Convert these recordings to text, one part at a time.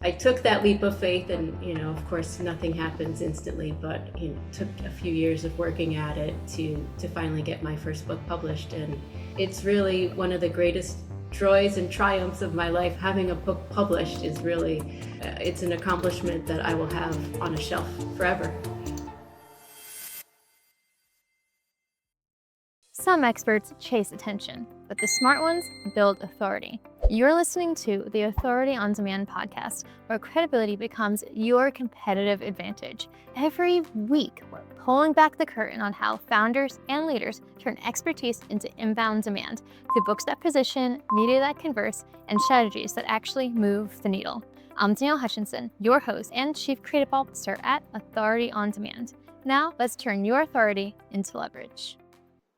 I took that leap of faith, and of course nothing happens instantly, but it took a few years of working at it to finally get my first book published. And it's really one of the greatest joys and triumphs of my life. Having a book published is really it's an accomplishment that I will have on a shelf forever. Some experts chase attention, but the smart ones build authority. You're listening to the Authority on Demand podcast, where credibility becomes your competitive advantage. Every week, we're pulling back the curtain on how founders and leaders turn expertise into inbound demand through books that position, media that converse, and strategies that actually move the needle. I'm Danielle Hutchinson, your host and Chief Creative Officer at Authority on Demand. Now, let's turn your authority into leverage.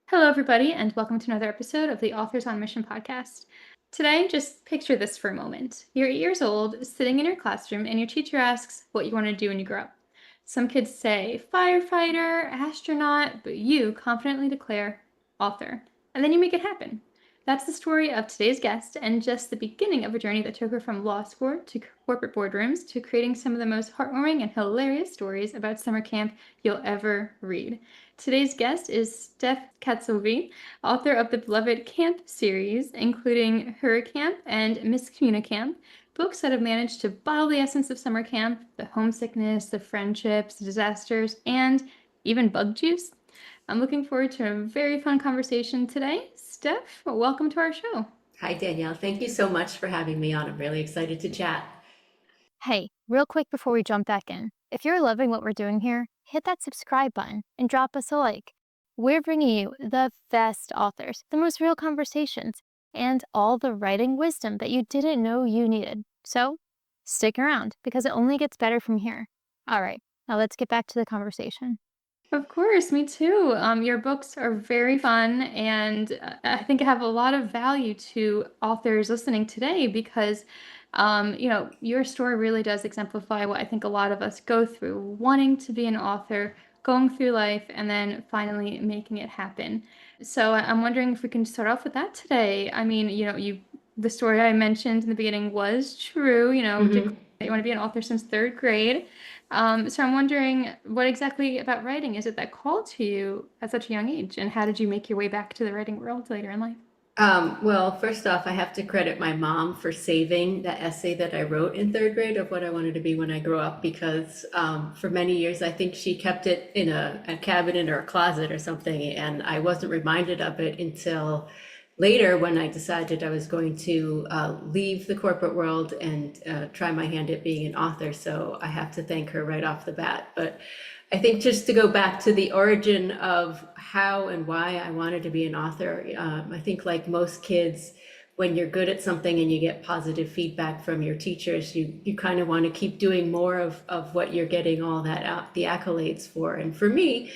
Hello, everybody, and welcome to another episode of the Authors on Mission podcast. Today, just picture this for a moment. You're 8 years old, sitting in your classroom, and your teacher asks what you want to do when you grow up. Some kids say firefighter, astronaut, but you confidently declare author. And then you make it happen. That's the story of today's guest, and just the beginning of a journey that took her from law school to corporate boardrooms to creating some of the most heartwarming and hilarious stories about summer camp you'll ever read. Today's guest is Steph Katzovi, author of the beloved Camp series, including Hurricamp and Miscommunicamp, books that have managed to bottle the essence of summer camp, the homesickness, the friendships, the disasters, and even bug juice. I'm looking forward to a very fun conversation today. Steph, welcome to our show. Hi, Danielle. Thank you so much for having me on. I'm really excited to chat. Hey, real quick before we jump back in, if you're loving what we're doing here, hit that subscribe button and drop us a like. We're bringing you the best authors, the most real conversations, and all the writing wisdom that you didn't know you needed. So stick around because it only gets better from here. All right, now let's get back to the conversation. Of course, me too. Your books are very fun, and I think have a lot of value to authors listening today because, your story really does exemplify what I think a lot of us go through, wanting to be an author, going through life, and then finally making it happen. So I'm wondering if we can start off with that today. I mean, the story I mentioned in the beginning was true, that you want to be an author since third grade. So I'm wondering what exactly about writing is it that called to you at such a young age, and how did you make your way back to the writing world later in life? Well, first off, I have to credit my mom for saving that essay that I wrote in third grade of what I wanted to be when I grew up, because for many years, I think she kept it in a cabinet or a closet or something, and I wasn't reminded of it until later when I decided I was going to leave the corporate world and try my hand at being an author. So I have to thank her right off the bat. But I think just to go back to the origin of how and why I wanted to be an author, I think like most kids, when you're good at something and you get positive feedback from your teachers, you kind of want to keep doing more of what you're getting all that the accolades for. And for me,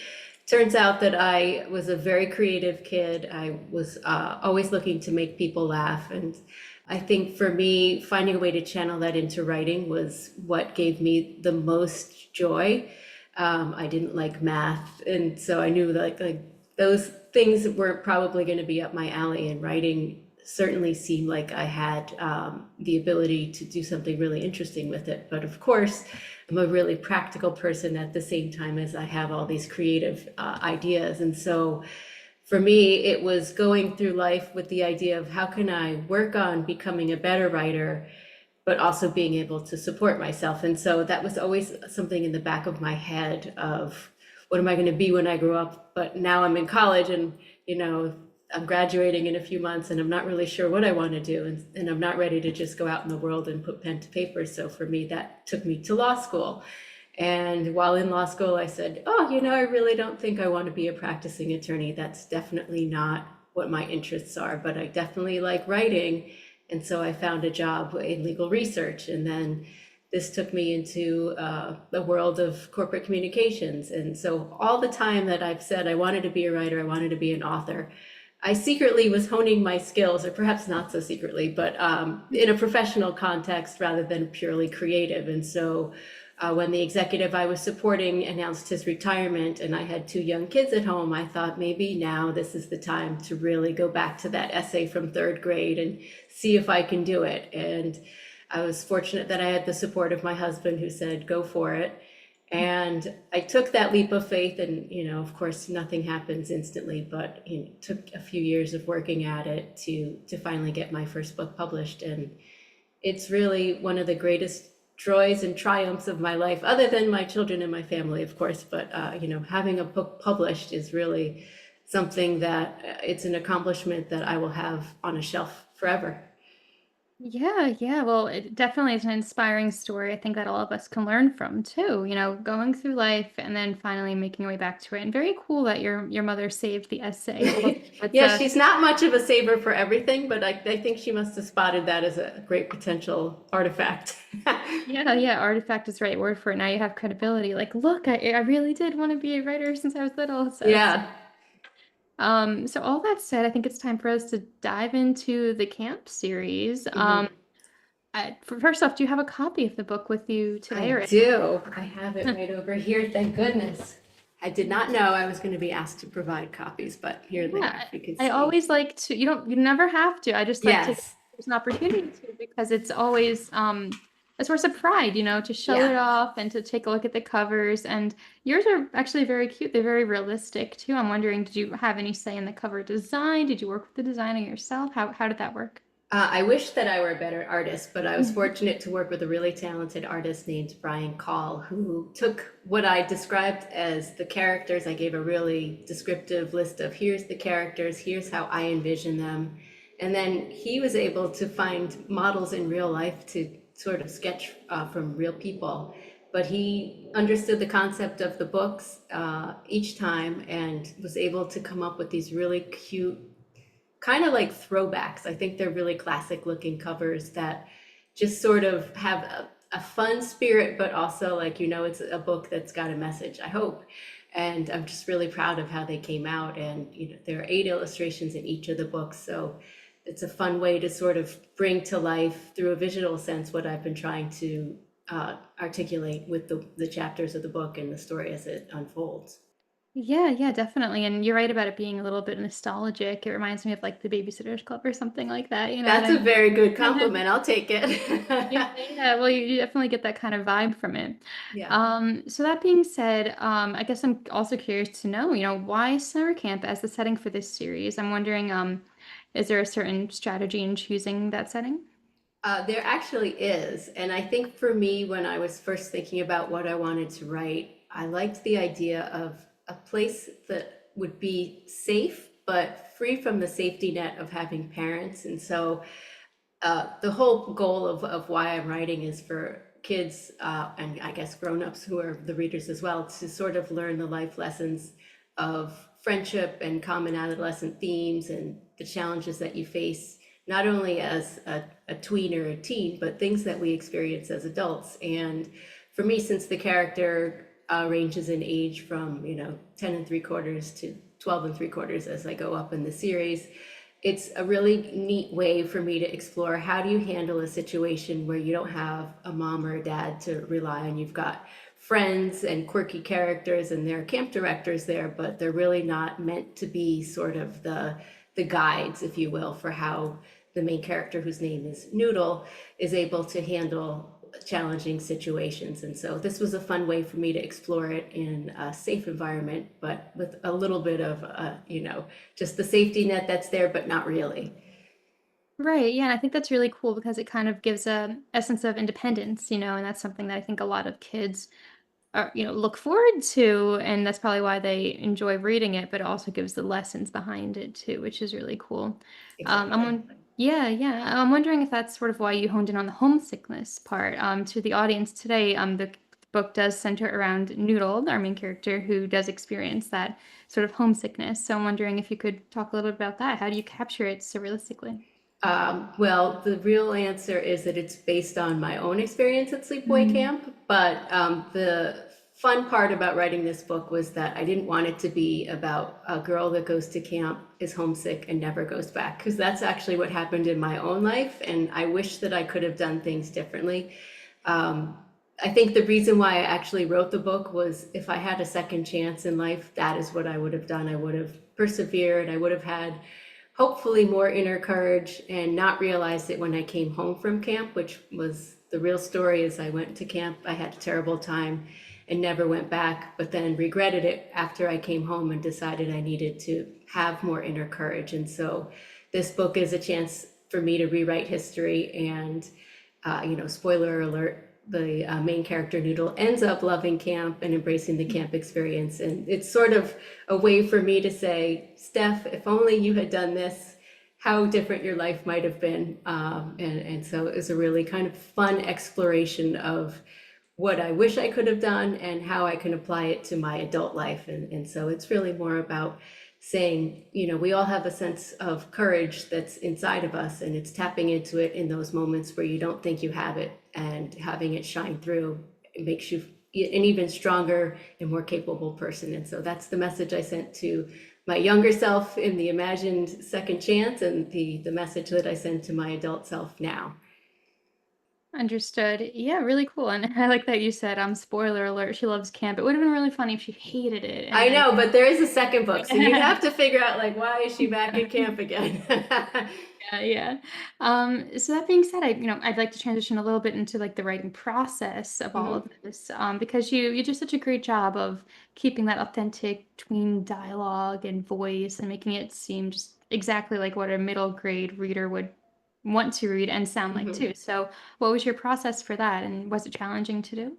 turns out that I was a very creative kid. I was always looking to make people laugh. And I think for me, finding a way to channel that into writing was what gave me the most joy. I didn't like math. And so I knew that like those things weren't probably going to be up my alley, and writing certainly seemed like I had the ability to do something really interesting with it. But of course, I'm a really practical person at the same time as I have all these creative ideas. And so for me, it was going through life with the idea of how can I work on becoming a better writer, but also being able to support myself. And so that was always something in the back of my head of what am I going to be when I grow up? But now I'm in college and, I'm graduating in a few months and I'm not really sure what I want to do. And I'm not ready to just go out in the world and put pen to paper. So for me, that took me to law school. And while in law school, I said, I really don't think I want to be a practicing attorney. That's definitely not what my interests are, but I definitely like writing. And so I found a job in legal research. And then this took me into the world of corporate communications. And so all the time that I've said I wanted to be a writer, I wanted to be an author, I secretly was honing my skills, or perhaps not so secretly, but in a professional context rather than purely creative. And so when the executive I was supporting announced his retirement and I had 2 young kids at home, I thought maybe now this is the time to really go back to that essay from third grade and see if I can do it. And I was fortunate that I had the support of my husband who said, go for it. And I took that leap of faith and, of course, nothing happens instantly, but it took a few years of working at it to finally get my first book published. And it's really one of the greatest joys and triumphs of my life, other than my children and my family, of course. But, having a book published is really something that it's an accomplishment that I will have on a shelf forever. Yeah, yeah. Well, it definitely is an inspiring story. I think that all of us can learn from too. Going through life and then finally making your way back to it. And very cool that your mother saved the essay. It's Yeah, she's not much of a saver for everything, but I think she must have spotted that as a great potential artifact. yeah, yeah. Artifact is the right word for it. Now you have credibility. Like, look, I really did want to be a writer since I was little. Yeah. So all that said, I think it's time for us to dive into the camp series. Mhm. First off, do you have a copy of the book with you today? I do. I have it right over here, thank goodness. I did not know I was going to be asked to provide copies, but here they are, Yeah, if you can I see. always like to, you never have to. I just like to, Yes. there's an opportunity to because it's always a source of pride, to show it Yeah. off and to take a look at the covers. And yours are actually very cute. They're very realistic too. I'm wondering, did you have any say in the cover design? Did you work with the designer yourself? How did that work? I wish that I were a better artist, but I was fortunate to work with a really talented artist named Brian Call, who took what I described as the characters. I gave a really descriptive list of here's the characters, here's how I envision them. And then he was able to find models in real life to sort of sketch from real people. But he understood the concept of the books each time and was able to come up with these really cute kind of like throwbacks. I think they're really classic looking covers that just sort of have a fun spirit, but also like, it's a book that's got a message, I hope. And I'm just really proud of how they came out. And, there are 8 illustrations in each of the books. So it's a fun way to sort of bring to life through a visual sense what I've been trying to articulate with the chapters of the book and the story as it unfolds. Yeah, yeah, definitely. And you're right about it being a little bit nostalgic. It reminds me of like the Babysitter's Club or something like that. You know what That's I a mean? very good compliment. I'll take it. Yeah, yeah. Well, you definitely get that kind of vibe from it. Yeah. So that being said, I guess I'm also curious to know, why summer camp as the setting for this series? I'm wondering, is there a certain strategy in choosing that setting? There actually is. And I think for me, when I was first thinking about what I wanted to write, I liked the idea of a place that would be safe, but free from the safety net of having parents. And so the whole goal of why I'm writing is for kids and I guess grown-ups who are the readers as well to sort of learn the life lessons of friendship and common adolescent themes and the challenges that you face not only as a tween or a teen, but things that we experience as adults. And for me, since the character ranges in age from 10 and 3/4 to 12 and 3/4 as I go up in the series, it's a really neat way for me to explore how do you handle a situation where you don't have a mom or a dad to rely on. You've got friends and quirky characters and there are camp directors there, but they're really not meant to be sort of the guides, if you will, for how the main character, whose name is Noodle, is able to handle challenging situations. And so this was a fun way for me to explore it in a safe environment, but with a little bit of, just the safety net that's there, but not really. Right. Yeah. And I think that's really cool because it kind of gives a essence of independence, and that's something that I think a lot of kids look forward to, and that's probably why they enjoy reading it, but it also gives the lessons behind it too, which is really cool. Exactly. Yeah, yeah. I'm wondering if that's sort of why you honed in on the homesickness part. To the audience today, the book does center around Noodle, our main character, who does experience that sort of homesickness. So I'm wondering if you could talk a little bit about that. How do you capture it so realistically? Well, the real answer is that it's based on my own experience at sleepaway camp. But the fun part about writing this book was that I didn't want it to be about a girl that goes to camp, is homesick, and never goes back, because that's actually what happened in my own life. And I wish that I could have done things differently. I think the reason why I actually wrote the book was if I had a second chance in life, that is what I would have done. I would have persevered. I would have had hopefully more inner courage and not realize it when I came home from camp, which was the real story. Is I went to camp, I had a terrible time and never went back, but then regretted it after I came home and decided I needed to have more inner courage. And so this book is a chance for me to rewrite history. And spoiler alert, the main character Noodle ends up loving camp and embracing the camp experience. And it's sort of a way for me to say, Steph, if only you had done this, how different your life might have been. And so it was a really kind of fun exploration of what I wish I could have done and how I can apply it to my adult life. And so it's really more about saying, we all have a sense of courage that's inside of us, and it's tapping into it in those moments where you don't think you have it, and having it shine through. It makes you an even stronger and more capable person. And so that's the message I sent to my younger self in the imagined second chance, and the message that I send to my adult self now. Understood. Yeah, really cool. And I like that you said, spoiler alert, she loves camp. It would have been really funny if she hated it and I then know, but there is a second book, so you'd have to figure out, like, why is she back at camp again? yeah, yeah. So that being said, I'd like to transition a little bit into like the writing process of all Mhm. of this, because you do such a great job of keeping that authentic tween dialogue and voice and making it seem just exactly like what a middle grade reader would want to read and sound like Mhm. too. So, what was your process for that, and was it challenging to do?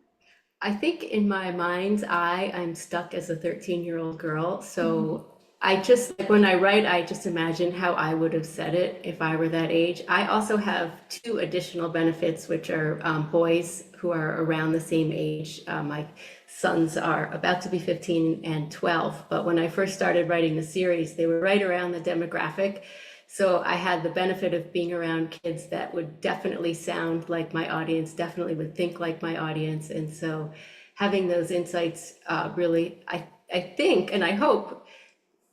I think in my mind's eye, I'm stuck as a 13-year-old girl. Mhm. So I just, like, when I write, I just imagine how I would have said it if I were that age. I also have two additional benefits, which are boys who are around the same age. My sons are about to be 15 and 12. But when I first started writing the series, they were right around the demographic. So I had the benefit of being around kids that would definitely sound like my audience, definitely would think like my audience. And so having those insights really, I think, and I hope,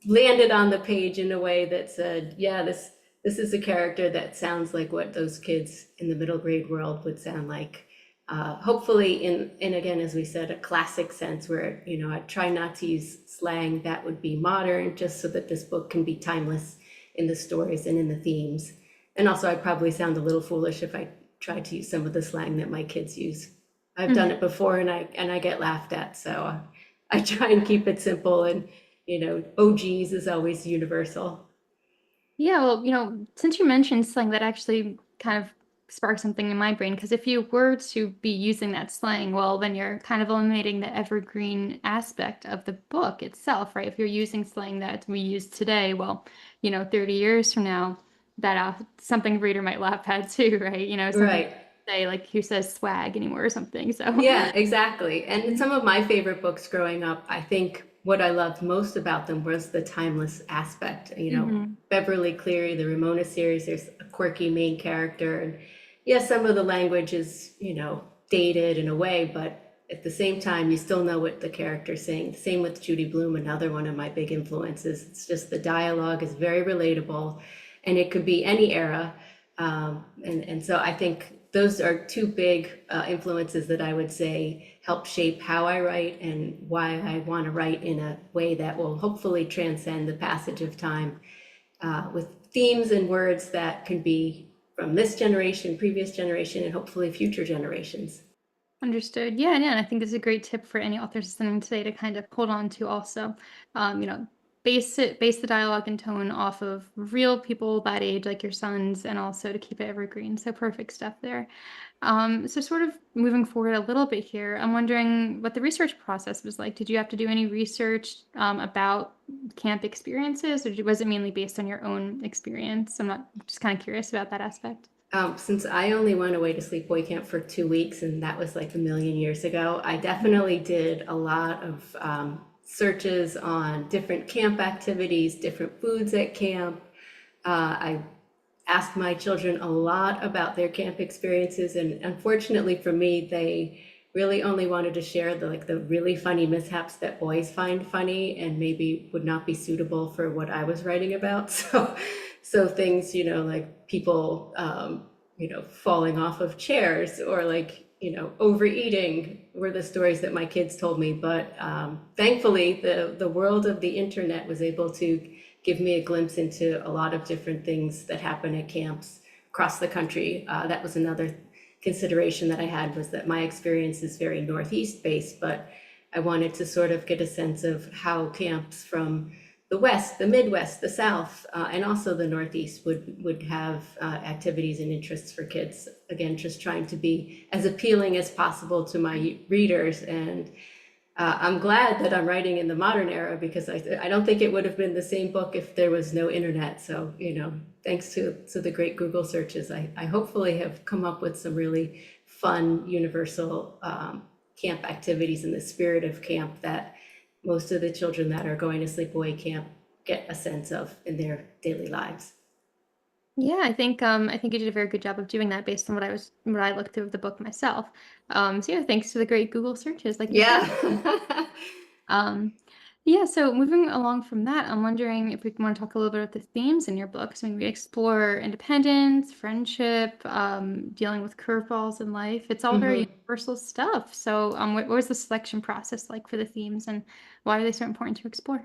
landed on the page in a way that said, yeah, this is a character that sounds like what those kids in the middle grade world would sound like. Hopefully in again, as we said, a classic sense where, I try not to use slang that would be modern, just so that this book can be timeless in the stories and in the themes. And also, I'd probably sound a little foolish if I tried to use some of the slang that my kids use. I've done Mhm. it before, and I get laughed at, so I try and keep it simple. And OGs is always universal. Yeah, well, since you mentioned slang, that actually kind of sparked something in my brain. Because if you were to be using that slang, well, then you're kind of eliminating the evergreen aspect of the book itself, right? If you're using slang that we use today, well, 30 years from now, that something reader might laugh at too, right? Something Right. say like who says swag anymore or something. So, Yeah, exactly. And some of my favorite books growing up, I think what I loved most about them was the timeless aspect. Mhm. Beverly Cleary, the Ramona series, there's a quirky main character. And yes, some of the language is, dated in a way, but at the same time, you still know what the character's saying. Same with Judy Blume, another one of my big influences. It's just the dialogue is very relatable, and it could be any era. And so I think those are two big influences that I would say help shape how I write and why I want to write in a way that will hopefully transcend the passage of time, with themes and words that can be from this generation, previous generation, and hopefully future generations. Understood. Yeah, yeah, and I think this is a great tip for any authors listening today to kind of hold on to also. Base the dialogue and tone off of real people that age, like your sons, and also to keep it evergreen. So perfect stuff there. So sort of moving forward a little bit here, I'm wondering what the research process was like. Did you have to do any research about camp experiences, or was it mainly based on your own experience? I'm not just kind of curious about that aspect. Since I only went away to sleepaway camp for 2 weeks, and that was like a million years ago, I definitely did a lot of searches on different camp activities, different foods at camp. I asked my children a lot about their camp experiences, and unfortunately for me, they really only wanted to share the really funny mishaps that boys find funny and maybe would not be suitable for what I was writing about. So things, like people, falling off of chairs, or like, overeating, were the stories that my kids told me. But thankfully, the world of the internet was able to give me a glimpse into a lot of different things that happen at camps across the country. That was another consideration that I had, was that my experience is very Northeast based, but I wanted to sort of get a sense of how camps from the West, the Midwest, the South, and also the Northeast would have activities and interests for kids. Again, just trying to be as appealing as possible to my readers. And I'm glad that I'm writing in the modern era, because I don't think it would have been the same book if there was no internet. So, thanks to the great Google searches, I hopefully have come up with some really fun, universal camp activities in the spirit of camp that most of the children that are going to sleepaway camp get a sense of in their daily lives. Yeah, I think you did a very good job of doing that based on what I looked through of the book myself. So yeah, thanks to the great Google searches, like you said. Yeah. Um, yeah, so moving along from that, I'm wondering if we want to talk a little bit about the themes in your book. So we explore independence, friendship, dealing with curveballs in life. It's all very Mhm. universal stuff. So what was the selection process like for the themes, and why are they so important to explore?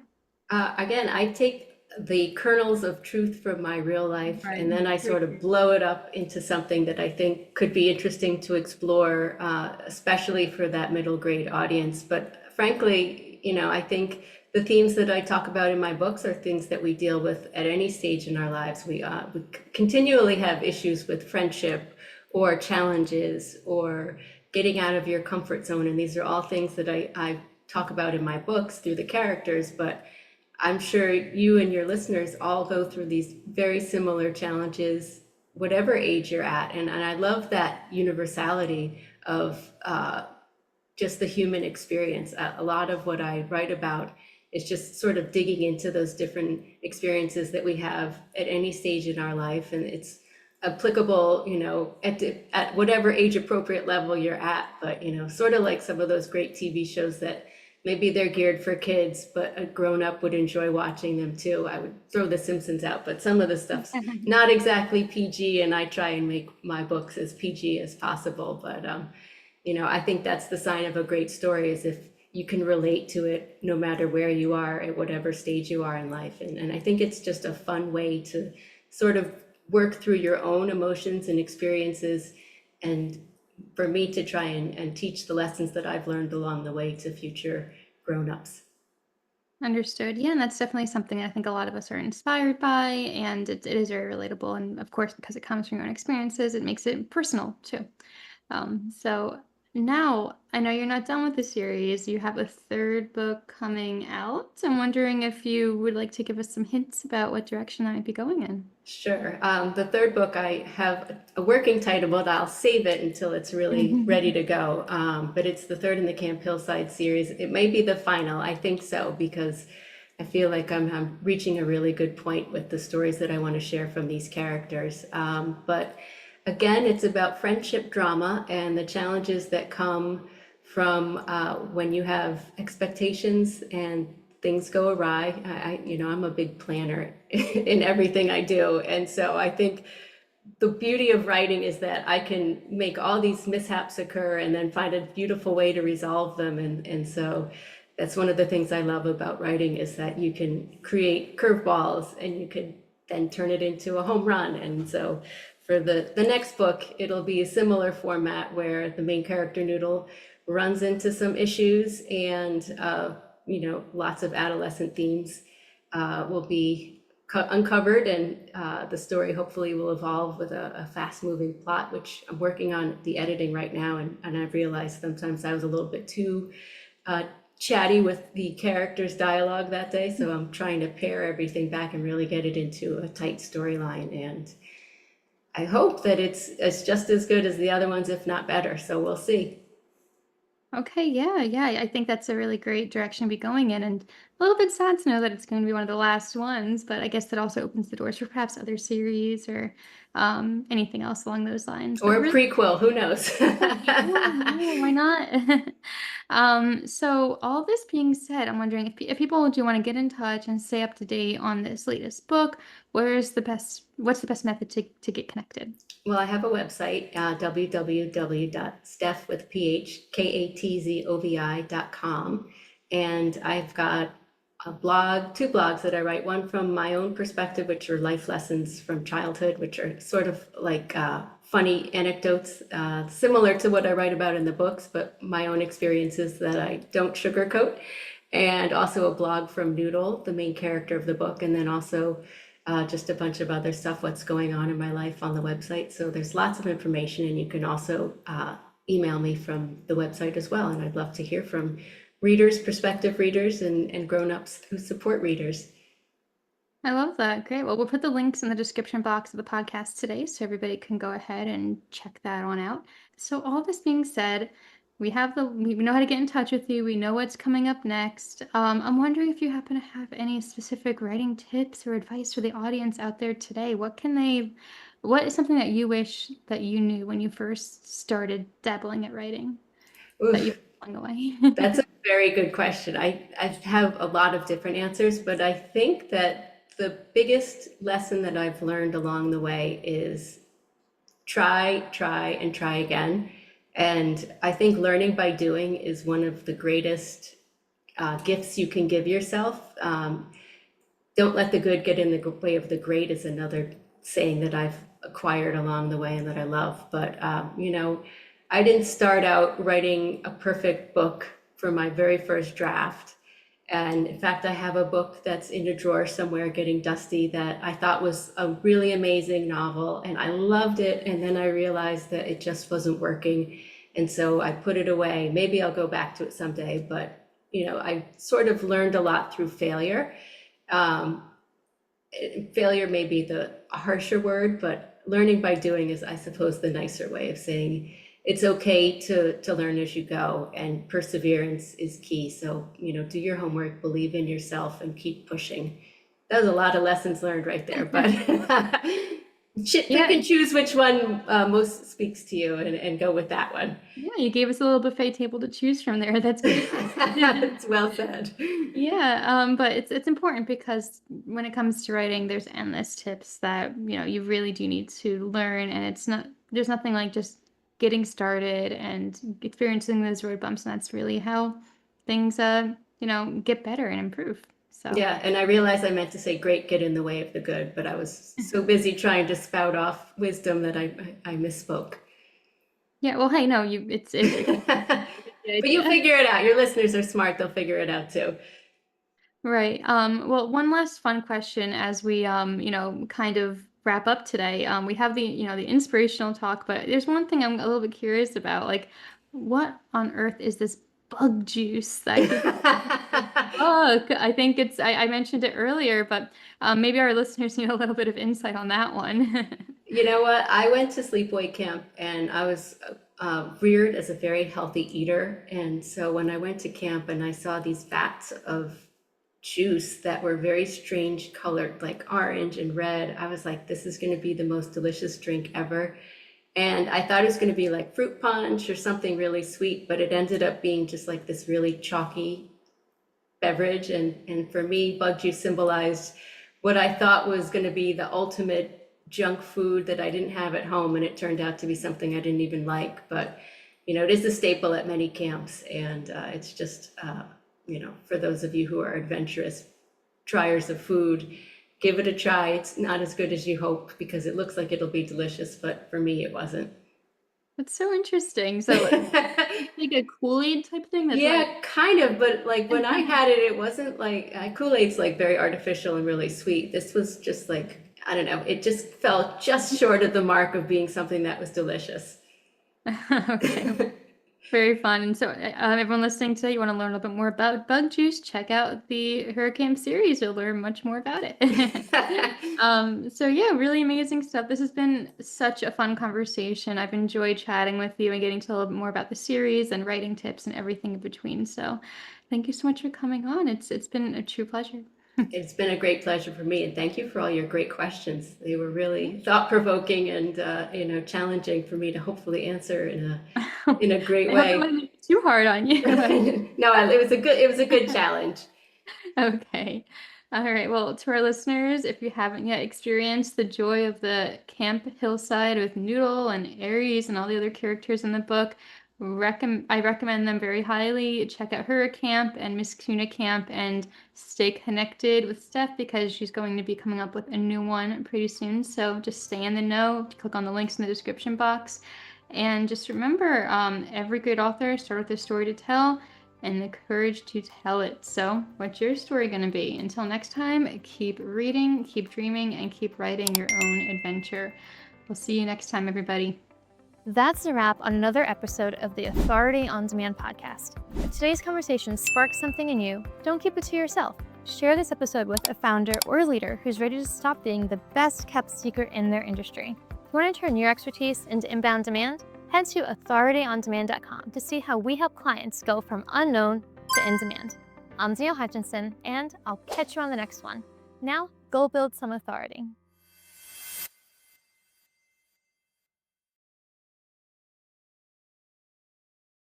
Again, I take the kernels of truth from my real life, Right. and then I sort of blow it up into something that I think could be interesting to explore, especially for that middle grade audience. But frankly, I think the themes that I talk about in my books are things that we deal with at any stage in our lives. We continually have issues with friendship or challenges or getting out of your comfort zone. And these are all things that I talk about in my books through the characters, but I'm sure you and your listeners all go through these very similar challenges, whatever age you're at. And I love that universality of just the human experience. A lot of what I write about is just sort of digging into those different experiences that we have at any stage in our life. And it's applicable, at whatever age appropriate level you're at. But, sort of like some of those great TV shows that maybe they're geared for kids, but a grown up would enjoy watching them too. I would throw The Simpsons out, but some of the stuff's not exactly PG, and I try and make my books as PG as possible. But I think that's the sign of a great story, is if you can relate to it no matter where you are at whatever stage you are in life. And I think it's just a fun way to sort of work through your own emotions and experiences, and for me to try and teach the lessons that I've learned along the way to future grown-ups. Understood. Yeah, and that's definitely something I think a lot of us are inspired by, and it is very relatable. And of course, because it comes from your own experiences, it makes it personal too. So now I know you're not done with the series. You have a third book coming out. I'm wondering if you would like to give us some hints about what direction that might be going in. Sure. The third book, I have a working title, but I'll save it until it's really ready to go. But it's the third in the Camp Hillside series. It may be the final. I think so, because I feel like I'm reaching a really good point with the stories that I want to share from these characters. But again, it's about friendship drama and the challenges that come from when you have expectations and things go awry. I'm a big planner in everything I do. And so I think the beauty of writing is that I can make all these mishaps occur and then find a beautiful way to resolve them. And so that's one of the things I love about writing, is that you can create curveballs and you can then turn it into a home run. And so for the next book, it'll be a similar format where the main character Noodle runs into some issues, and lots of adolescent themes will be uncovered, and the story hopefully will evolve with a fast-moving plot, which I'm working on the editing right now, and I've realized sometimes I was a little bit too chatty with the characters' dialogue that day, so I'm trying to pare everything back and really get it into a tight storyline, and I hope that it's just as good as the other ones, if not better, so we'll see. Okay, yeah, yeah. I think that's a really great direction to be going in, and a little bit sad to know that it's going to be one of the last ones, but I guess that also opens the doors for perhaps other series or anything else along those lines. But Or a really, prequel, who knows? yeah, why not? So all this being said, I'm wondering if people do want to get in touch and stay up to date on this latest book, what's the best method to get connected? Well, I have a website, www.steph with PH, KATZOVI.com. And I've got a blog, two blogs that I write, one from my own perspective, which are life lessons from childhood, which are sort of like funny anecdotes, similar to what I write about in the books, but my own experiences that I don't sugarcoat. And also a blog from Noodle, the main character of the book, and then also just a bunch of other stuff, what's going on in my life on the website. So there's lots of information, and you can also email me from the website as well. And I'd love to hear from readers, prospective readers, and grown-ups who support readers. I love that. Great. Well, we'll put the links in the description box of the podcast today so everybody can go ahead and check that on out. So, all this being said, we know how to get in touch with you. We know what's coming up next. I'm wondering if you happen to have any specific writing tips or advice for the audience out there today. What is something that you wish that you knew when you first started dabbling at writing that you Oof, flung away? that's a very good question. I have a lot of different answers, but I think that the biggest lesson that I've learned along the way is try, and try again. And I think learning by doing is one of the greatest gifts you can give yourself. Don't let the good get in the way of the great is another saying that I've acquired along the way and that I love. But, I didn't start out writing a perfect book for my very first draft. And in fact, I have a book that's in a drawer somewhere getting dusty that I thought was a really amazing novel and I loved it. And then I realized that it just wasn't working. And so I put it away. Maybe I'll go back to it someday, but I sort of learned a lot through failure. Um, Failure may be the harsher word, but learning by doing is, I suppose, the nicer way of saying it's okay to learn as you go, and perseverance is key. So, do your homework, believe in yourself, and keep pushing. That was a lot of lessons learned right there, but pick Yeah. and choose which one most speaks to you and go with that one. Yeah, you gave us a little buffet table to choose from there. That's great. It's well said. Yeah, but it's important because when it comes to writing, there's endless tips that, you really do need to learn, and there's nothing like just getting started and experiencing those road bumps, and that's really how things get better and improve. So, Yeah, and I realized I meant to say great get in the way of the good, but I was so busy trying to spout off wisdom that I misspoke. yeah, well, hey, no, it's a But you'll good figure it out. Your listeners are smart, they'll figure it out too. Right. Well, one last fun question as we, kind of wrap up today. We have the inspirational talk, but there's one thing I'm a little bit curious about. Like, what on earth is this bug juice that gives bug? I think I mentioned it earlier, but maybe our listeners need a little bit of insight on that one. You know what? I went to sleepaway camp and I was reared as a very healthy eater. And so when I went to camp and I saw these vats of juice that were very strange colored, like orange and red, I was like, this is going to be the most delicious drink ever. And I thought it was going to be like fruit punch or something really sweet, but it ended up being just like this really chalky beverage. And for me, bug juice symbolized what I thought was going to be the ultimate junk food that I didn't have at home. And it turned out to be something I didn't even like. But, it is a staple at many camps. And it's just, for those of you who are adventurous triers of food, give it a try. It's not as good as you hope because it looks like it'll be delicious. But for me, it wasn't. That's so interesting. So, like a Kool-Aid type thing that's like, Yeah, kind of, but like when I had it, it wasn't like Kool-Aid's like very artificial and really sweet. This was just like, I don't know, it just fell just short of the mark of being something that was delicious. okay. Very fun. And so, everyone listening today, you want to learn a little bit more about bug juice, check out the Hurricamp series. You'll learn much more about it. So yeah, really amazing stuff. This has been such a fun conversation. I've enjoyed chatting with you and getting to a little bit more about the series and writing tips and everything in between. So thank you so much for coming on. It's been a true pleasure. It's been a great pleasure for me, and thank you for all your great questions. They were really thought-provoking and challenging for me to hopefully answer in a great I hope it way. wasn't too hard on you. No, it was a good challenge. Okay. All right. Well, to our listeners, if you haven't yet experienced the joy of the Camp Hillside with Noodle and Aries and all the other characters in the book, I recommend them very highly. Check out Hurricamp and Miscommunicamp and stay connected with Steph because she's going to be coming up with a new one pretty soon. So just stay in the know. Click on the links in the description box. And just remember, every great author starts with a story to tell and the courage to tell it. So what's your story going to be? Until next time, keep reading, keep dreaming, and keep writing your own adventure. We'll see you next time, everybody. That's a wrap on another episode of the Authority on Demand podcast. If today's conversation sparked something in you, don't keep it to yourself. Share this episode with a founder or leader who's ready to stop being the best kept secret in their industry. If you want to turn your expertise into inbound demand, head to authorityondemand.com to see how we help clients go from unknown to in demand. I'm Danielle Hutchinson, and I'll catch you on the next one. Now, go build some authority.